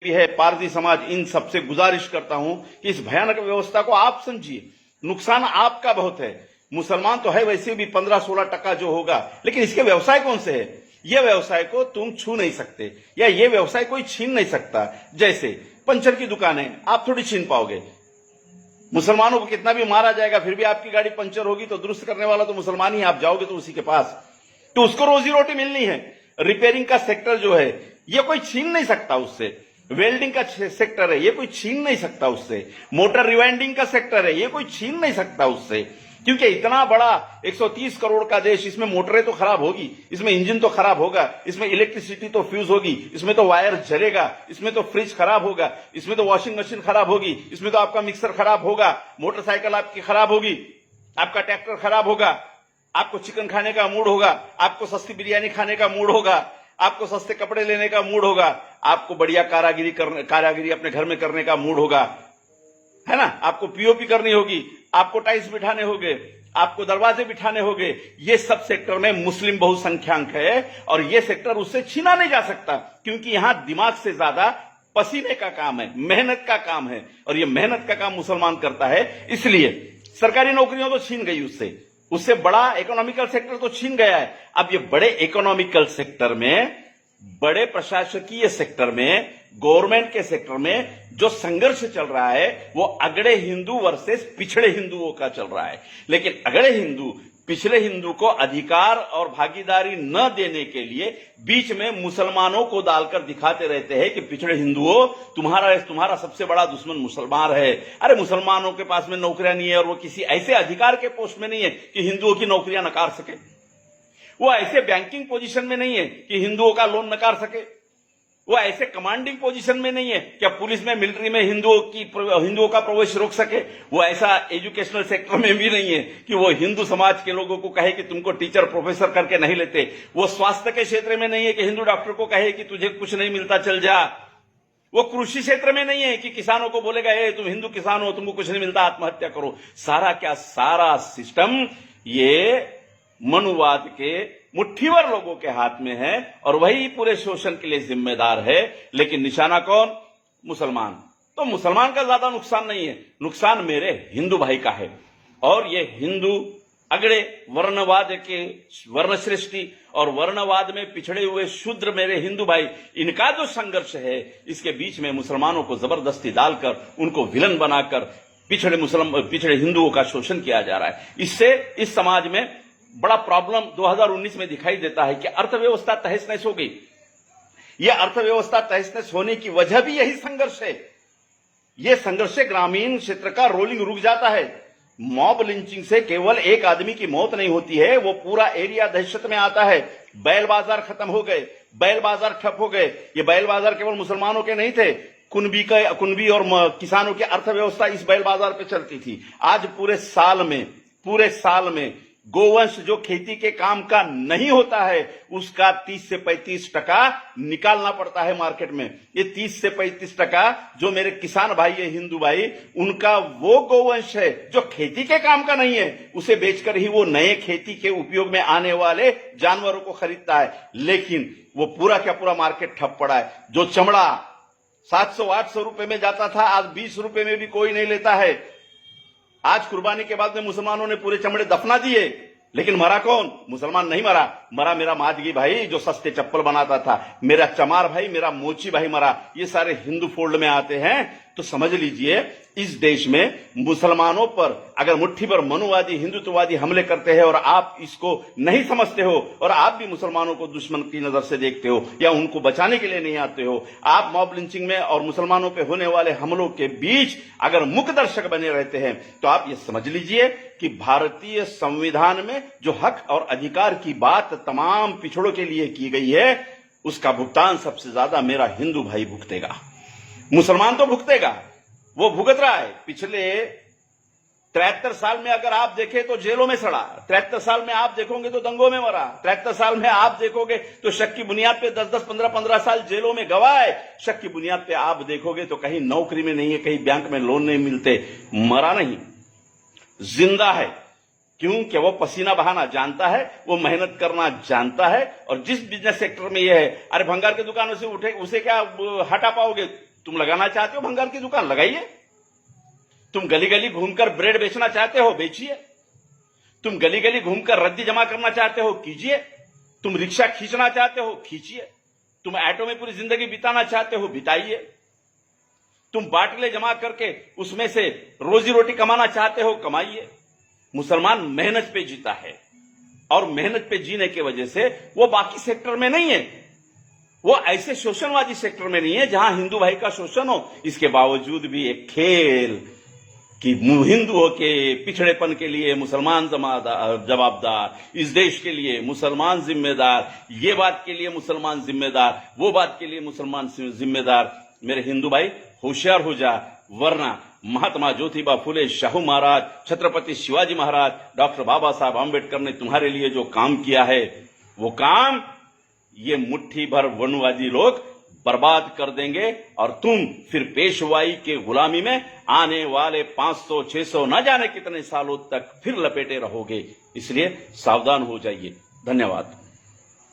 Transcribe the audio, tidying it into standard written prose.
भी है, पारसी समाज, इन सबसे गुजारिश करता हूं कि इस भयानक व्यवस्था को आप समझिए। नुकसान आपका बहुत है। मुसलमान तो है वैसे भी 15-16% जो होगा, लेकिन इसके व्यवसाय कौन से है? ये व्यवसाय को तुम छू नहीं सकते या ये व्यवसाय कोई छीन नहीं सकता। जैसे पंचर की दुकान है, आप थोड़ी छीन पाओगे। मुसलमानों को कितना भी मारा जाएगा फिर भी आपकी गाड़ी पंचर होगी तो दुरुस्त करने वाला तो मुसलमान ही, आप जाओगे तो उसी के पास, तो उसको रोजी रोटी मिलनी है। रिपेयरिंग का सेक्टर जो है ये कोई छीन नहीं सकता उससे। वेल्डिंग का सेक्टर है, ये कोई छीन नहीं सकता उससे। मोटर रिवाइंडिंग का सेक्टर है, ये कोई छीन नहीं सकता उससे। क्योंकि इतना बड़ा 130 करोड़ का देश, इसमें मोटरें तो खराब होगी, इसमें इंजन तो खराब होगा, इसमें इलेक्ट्रिसिटी तो फ्यूज होगी, इसमें तो वायर जलेगा, इसमें तो फ्रिज खराब होगा, इसमें तो वॉशिंग मशीन खराब होगी, इसमें तो आपका मिक्सर खराब होगा, मोटरसाइकिल आपकी खराब होगी, आपका ट्रैक्टर खराब होगा, आपको चिकन खाने का मूड होगा, आपको सस्ती बिरयानी खाने का मूड होगा, आपको सस्ते कपड़े लेने का मूड होगा, आपको बढ़िया कारागिरी अपने घर में करने का मूड होगा, है ना? आपको पीओपी करनी होगी, आपको टाइल्स बिठाने होंगे, आपको दरवाजे बिठाने होंगे। ये सब सेक्टर में मुस्लिम बहुसंख्यांक है और ये सेक्टर उससे छीना नहीं जा सकता, क्योंकि यहां दिमाग से ज्यादा पसीने का काम है, मेहनत का काम है, और ये मेहनत का काम मुसलमान करता है। इसलिए सरकारी नौकरियां तो छीन गई उससे बड़ा इकोनॉमिकल सेक्टर तो छीन गया है। अब ये बड़े इकोनॉमिकल सेक्टर में, बड़े प्रशासकीय सेक्टर में, गवर्नमेंट के सेक्टर में जो संघर्ष चल रहा है वो अगड़े हिंदू वर्सेस पिछड़े हिंदुओं का चल रहा है। लेकिन अगड़े हिंदू पिछले हिंदू को अधिकार और भागीदारी न देने के लिए बीच में मुसलमानों को डालकर दिखाते रहते हैं कि पिछड़े हिंदुओं, तुम्हारा सबसे बड़ा दुश्मन मुसलमान है। अरे मुसलमानों के पास में नौकरियां नहीं है और वो किसी ऐसे अधिकार के पोस्ट में नहीं है कि हिंदुओं की नौकरियां नकार सके। वो ऐसे बैंकिंग पोजीशन में नहीं है कि हिंदुओं का लोन नकार सके। वो ऐसे कमांडिंग पोजीशन में नहीं है कि पुलिस में, मिलिट्री में हिंदुओं का प्रवेश रोक सके। वो ऐसा एजुकेशनल सेक्टर में भी नहीं है कि वो हिंदू समाज के लोगों को कहे कि तुमको टीचर प्रोफेसर करके नहीं लेते। वो स्वास्थ्य के क्षेत्र में नहीं है कि हिंदू डॉक्टर को कहे कि तुझे कुछ नहीं मिलता चल जा। वो कृषि क्षेत्र में नहीं है कि किसानों को बोलेगा ए तुम हिंदू किसान हो, तुमको कुछ नहीं मिलता, आत्महत्या करो। सारा सिस्टम ये मनुवाद के मुट्ठीवर लोगों के हाथ में है और वही पूरे शोषण के लिए जिम्मेदार है। लेकिन निशाना कौन? मुसलमान। तो मुसलमान का ज्यादा नुकसान नहीं है, नुकसान मेरे हिंदू भाई का है। और ये हिंदू अगड़े वर्णवाद के वर्णश्रेष्ठी और वर्णवाद में पिछड़े हुए शूद्र मेरे हिंदू भाई, इनका जो संघर्ष है, इसके बीच में मुसलमानों को जबरदस्ती डालकर उनको विलन बनाकर पिछड़े हिंदुओं का शोषण किया जा रहा है। इससे इस समाज में बड़ा प्रॉब्लम 2019 में दिखाई देता है कि अर्थव्यवस्था तहस नहस हो गई। यह अर्थव्यवस्था तहस नहस होने की वजह भी यही संघर्ष है। यह संघर्ष से ग्रामीण क्षेत्र का रोलिंग रुक जाता है। मॉब लिंचिंग से केवल एक आदमी की मौत नहीं होती है, वो पूरा एरिया दहशत में आता है। बैल बाजार खत्म हो गए, बैल बाजार ठप हो गए। ये बैल बाजार केवल मुसलमानों के नहीं थे, कुनबी और किसानों की अर्थव्यवस्था इस बैल बाजार पे चलती थी। आज पूरे साल में गोवंश जो खेती के काम का नहीं होता है उसका 30 से 35% निकालना पड़ता है मार्केट में। ये 30 से 35% जो मेरे किसान भाई है, हिंदू भाई, उनका वो गोवंश है जो खेती के काम का नहीं है। उसे बेचकर ही वो नए खेती के उपयोग में आने वाले जानवरों को खरीदता है। लेकिन वो पूरा क्या पूरा मार्केट ठप पड़ा है। जो चमड़ा 700-800 रुपए में जाता था, आज 20 रुपए में भी कोई नहीं लेता है। आज कुर्बानी के बाद में मुसलमानों ने पूरे चमड़े दफना दिए, लेकिन मरा कौन? मुसलमान नहीं मरा मेरा माजगी भाई जो सस्ते चप्पल बनाता था, मेरा चमार भाई, मेरा मोची भाई मरा। ये सारे हिंदू फोल्ड में आते हैं। तो समझ लीजिए इस देश में मुसलमानों पर अगर मुट्ठी भर मनुवादी हिंदुत्ववादी हमले करते हैं और आप इसको नहीं समझते हो और आप भी मुसलमानों को दुश्मन की नजर से देखते हो या उनको बचाने के लिए नहीं आते हो, आप मॉब लिंचिंग में और मुसलमानों पे होने वाले हमलों के बीच अगर मुख्य दर्शक बने रहते हैं, तो आप ये समझ लीजिए कि भारतीय संविधान में जो हक और अधिकार की बात तमाम पिछड़ों के लिए की गई है, उसका भुगतान सबसे ज्यादा मेरा हिंदू भाई भुगतेगा। मुसलमान तो भुगतेगा, वो भुगत रहा है। पिछले 73 साल में अगर आप देखें तो जेलों में सड़ा, 73 साल में आप देखोगे तो दंगों में मरा, 73 साल में आप देखोगे तो शक की बुनियाद पे 10-10, 15-15 साल जेलों में गवाए। शक की बुनियाद पे आप देखोगे तो कहीं नौकरी में नहीं है, कहीं बैंक में लोन नहीं मिलते। मरा नहीं, जिंदा है। क्योंकि वो पसीना बहाना जानता है, वो मेहनत करना जानता है। और जिस बिजनेस सेक्टर में ये है, अरे भंगार की दुकानों से उठे उसे क्या हटा पाओगे? तुम लगाना चाहते हो भंगार की दुकान, लगाइए। तुम गली गली घूमकर ब्रेड बेचना चाहते हो, बेचिए। तुम गली गली घूमकर रद्दी जमा करना चाहते हो, कीजिए। तुम रिक्शा खींचना चाहते हो, खींचिए। तुम ऑटो में पूरी जिंदगी बिताना चाहते हो, बिताइए। तुम बाटले जमा करके उसमें से रोजी रोटी कमाना चाहते हो, कमाइए। मुसलमान मेहनत पे जीता है और मेहनत पे जीने की वजह से वो बाकी सेक्टर में नहीं है, वो ऐसे शोषणवादी सेक्टर में नहीं है जहां हिंदू भाई का शोषण हो। इसके बावजूद भी एक खेल कि हिंदुओं के पिछड़ेपन के लिए मुसलमान जवाबदार, इस देश के लिए मुसलमान जिम्मेदार, ये बात के लिए मुसलमान जिम्मेदार, वो बात के लिए मुसलमान जिम्मेदार। मेरे हिंदू भाई होशियार हो जा, वरना महात्मा ज्योतिबा फुले, शाहू महाराज, छत्रपति शिवाजी महाराज, डॉक्टर बाबा साहब आंबेडकर ने तुम्हारे लिए जो काम किया है, वो काम ये मुट्ठी भर वनवादी लोग बर्बाद कर देंगे और तुम फिर पेशवाई के गुलामी में आने वाले 500, 600 न जाने कितने सालों तक फिर लपेटे रहोगे। इसलिए सावधान हो जाइए। धन्यवाद।